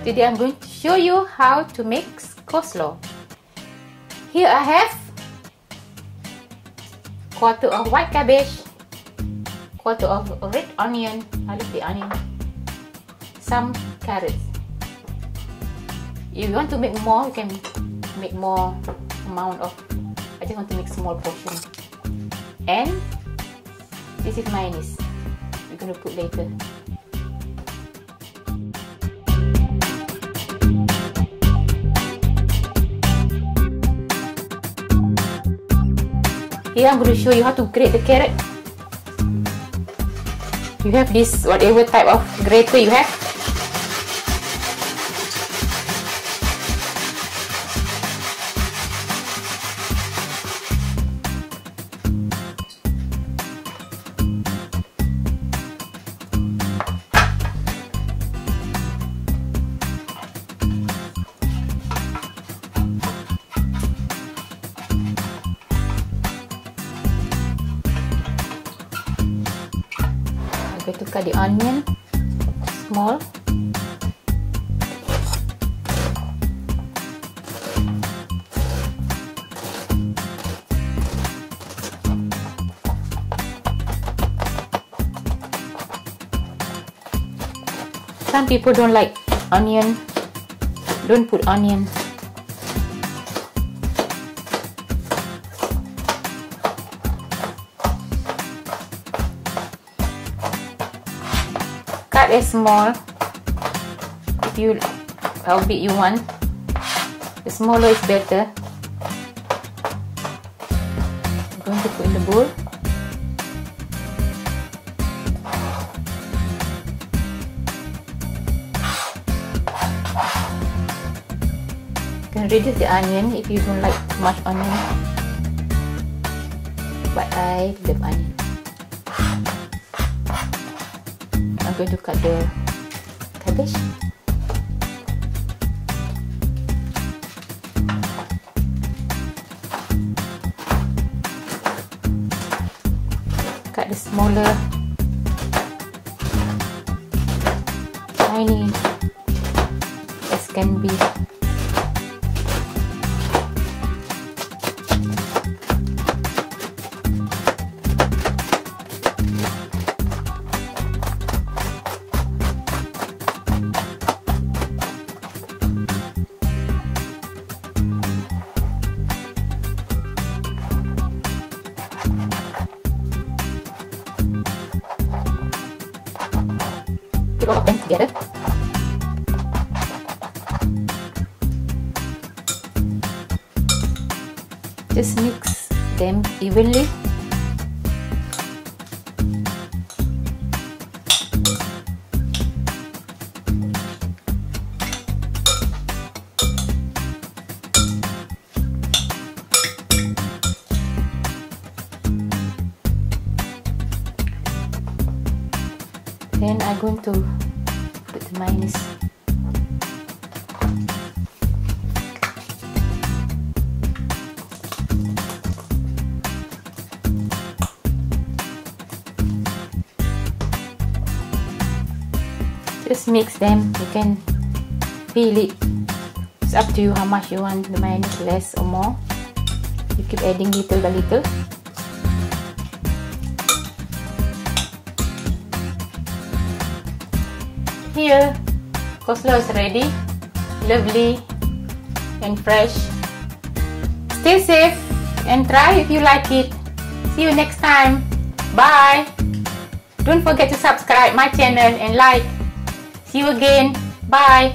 Today I'm going to show you how to make coleslaw. Here I have quarter of white cabbage, quarter of red onion, I love the onion, some carrots. If you want to make more, you can make more amount of. I just want to make small portion. And this is mayonnaise. We're going to put later. Here I'm going to show you how to grate the carrot. You have this, whatever type of grater you have. I'm going to cut the onion small. Some people don't like onion. Don't put onion. Cut it small. If you how big you want, the smaller is better. I'm going to put in the bowl. You can reduce the onion if you don't like too much onion, but I love onion. I'm going to cut the cabbage. Cut the smaller, tiny as can be. Put all of them together. Just mix them evenly. Then I'm going to put the mayonnaise. Just mix them. You can feel it. It's up to you how much you want the mayonnaise, less or more. You keep adding little by little. Here, coleslaw is ready, lovely and fresh. Stay safe and try if you like it. See you next time. Bye. Don't forget to subscribe my channel and like. See you again. Bye.